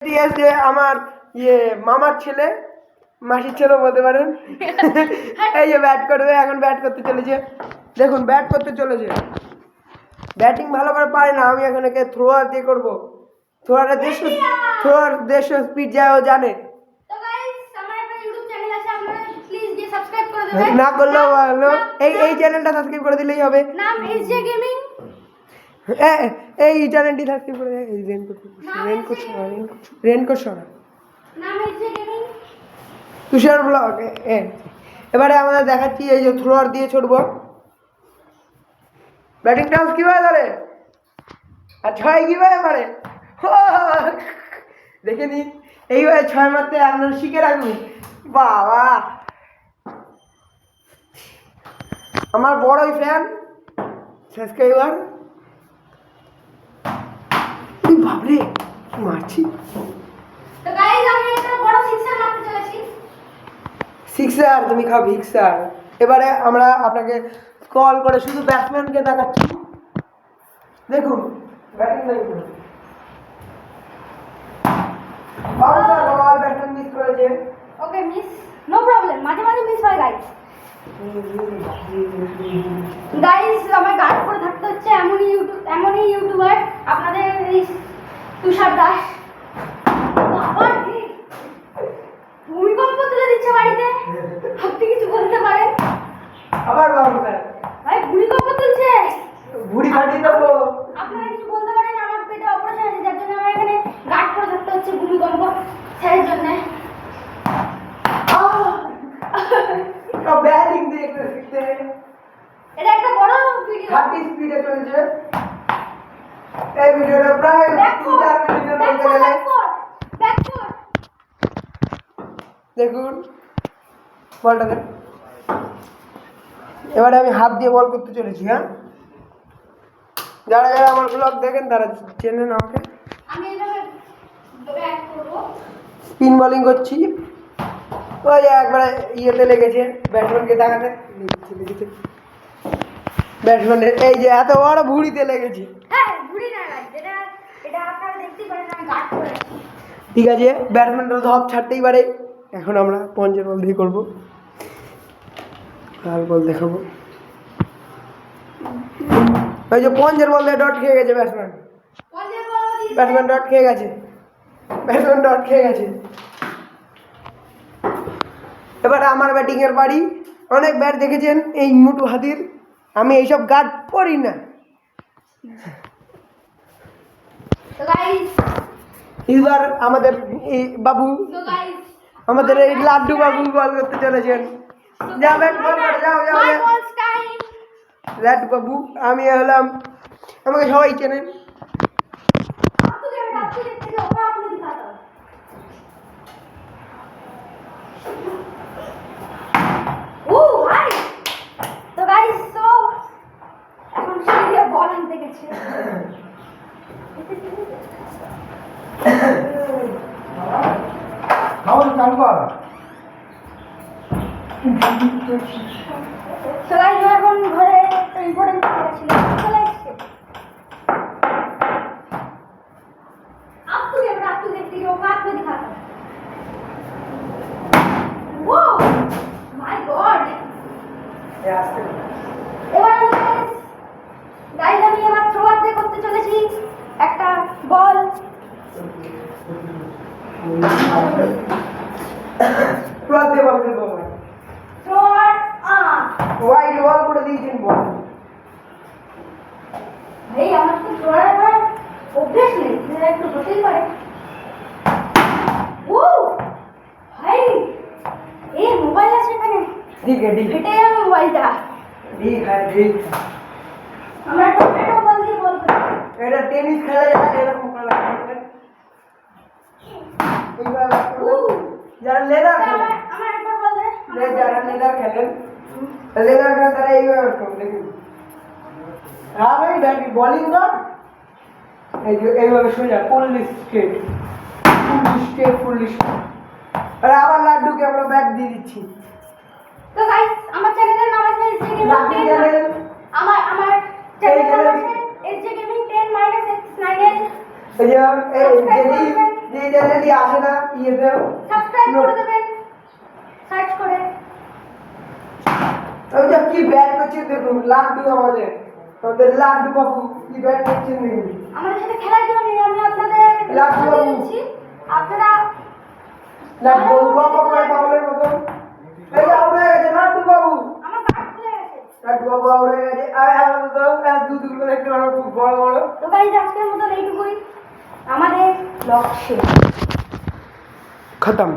আছে আমার মামার ছেলে, মাসির ছেলে বলতে পারেন। এই যে ব্যাট করবে, এখন ব্যাট করতে চলেছে। দেখুন ব্যাট করতে চলেছে, ব্যাটিং ভালো করে পারে না। আমি এখন একে থ্রোয়ার দিয়ে করবো। থ্রোয়ার 150 স্পিড যায়, ও জানে। না করলেও ভালো, এই চ্যানেলটা সাবস্ক্রাইব করে দিলেই হবে। এই চ্যানেলটি সাবস্ক্রাইব করে দেয়। রেনকোট সরা তুষার ব্লগ। এবারে আমাদের দেখাচ্ছি এই যে থ্রোয়ার দিয়ে ছড়বো। ব্যাটিং টাউন্স কিভাবে ধরে আর ছয় কিভাবে মারে দেখে নিন। এইভাবে ছয় মারতে আপনারা শিখে রাখুন। বাবা আমার বড়ই ফ্যান সাবস্ক্রাইবার। বাবরে মারছি, সিক্সার তুমি খাও ভিক্সার। এবারে আমরা আপনাকে কল করে শুধু ব্যাটসম্যানকে দেখাচ্ছি। দেখুন ব্যাটিং ব্যাটসম্যান মিস করেছে। ওকে মিস, নো প্রবলেম, মাঝে মাঝে মিস হয় গাইস। আমার গার্ড করে থাকতে হচ্ছে। এমনই ইউটিউবার আপনাদের এই তুষার দাস। আবার ভূমিকম্প তুলে দিচ্ছে বাড়িতে, আপনি কিছু বলতে পারেন? আবার ভাই ভূমিকম্প তুলছে, ভুড়ি ফাটিয়ে দেবো। আপনারা কিছু বলতে পারেন? আমার পেটে অপারেশন আছে, যার জন্য আমার এখানে গার্ড করে থাকতে হচ্ছে ভূমিকম্প ছেড়ের জন্য। ব্যাটিং দেখতে শিখতে এটা একটা বড় ভিডিও, 30 স্পিডে চলছে এই ভিডিওটা। প্রায় 2-4 মিনিটের মধ্যে গেলে দেখুন বলটা দেন। এবারে আমি হাত দিয়ে বল করতে চলেছি। হ্যাঁ, যারা যারা আমার ব্লগ দেখেন তারা চেনেন আমাকে। আমি এইভাবে ব্যাট করব, স্পিন বোলিং করছি। ওই একবারে ইয়েতে লেগেছে, ব্যাটসম্যানকে দেখাতে লেগেছে। ব্যাটসম্যানের এই যে এত বড় ভুঁড়িতে লেগেছে। হ্যাঁ ভুঁড়ি না গাইস, এটা আপনারা দেখতেই পারেন আমি গার্ড করে আছি। ঠিক আছে, ব্যাটসম্যানটা ধপ ছাড়তেই পারে। এখন আমরা পঞ্চের বল দিয়ে করবো, লাল বল দেখাবো। ওই যে পঞ্চের বল দিয়ে ডট খেয়ে গেছে ব্যাটসম্যান। ব্যাটসম্যান ডট খেয়ে গেছে, ব্যাটসম্যান ডট খেয়ে গেছে। এবারে আমার ব্যাটিংয়ের বাড়ি। অনেক ব্যাট দেখেছেন এই মুটু হাতির, আমি এইসব গার্ড পড়ি না। এবার আমাদের এই বাবু, আমাদের এই লাড্ডু বাবু বল করতে চলেছেন। যাও ব্যাট বল করে যাও যাও যাও। লাড্ডু বাবু আমি হলাম, আমাকে সবাই চেনেন। এখন সিরিয়া বল আনতে গেছে। খাওয়ান চালু কর। সবাই এখন ঘরে একটা ইম্পর্টেন্ট কাজ ছিল, চলে এসেছে। आप तो देखते हो बात में दिखाता। वो माय गॉड, এবার গাইস আমি আমার থ্রোয়ার দিয়ে করতে চলেছি একটা বল। থ্রোয়ার দিয়ে বল করবো, থ্রোয়ার ওয়াইড বল করে দিয়েছেন বল। ভাই আমার তো থ্রোয়ার অভ্যেস নেই, এটা একটু হতেই পারে। ও ভাই এই মোবাইল আছে এখানে, ঠিক আছে ঠিক ফেটে যাবে মোবাইলটা। ঠিক আছে। আমরা টমেটো বল দিয়ে বল করি। এটা টেনিস খেলা যায় এরকম করা লাগবে। যারা লেদার খেলে, আমার একবার বল দে। যারা লেদার খেলেন, লেদার খেলে তারা এইভাবে করবে। দেখুন হ্যাঁ ভাই, ব্যাটিং বোলিং কর এই যে এইভাবে সোজা ফুললি স্ট্রেট, ফুললি স্ট্রেট। আর আবার লাড্ডুকে আমরা ব্যাট দিয়ে দিচ্ছি। তো গাইস আমার চ্যানেলের নাম আছে এসজে গেমিং 10। আমার চ্যানেলের নাম আছে এসজে গেমিং 10 -x9l। এই যে এই চ্যানেলটি আসে না ইয়েতে সাবস্ক্রাইব করে দেবেন সার্চ করে। ওই যে কি ব্যাট করছে দেখুন, লাড্ডু আমাদের লাড্ডু বাবু কি ব্যাট করছেন দেখুন। আমাদের সাথে খেলার জন্য আমি আপনাদের লাড্ডু বাবু। দিচ্ছি, আপনারা লাড্ডু বাবু করে পাগলের মতন। এই যে আউট হয়ে গেছে লাড্ডু বাবু। আমার কাজ খুলে গেছে। লাড্ডু বাবু আউট হয়ে গেছে। আর আমাদের তো দুধগুলো দেখতে পারো খুব বড় বড়। তো গাইজ আজকের মতন এইটুকুই, আমাদের ব্লগ শেষ। খতম।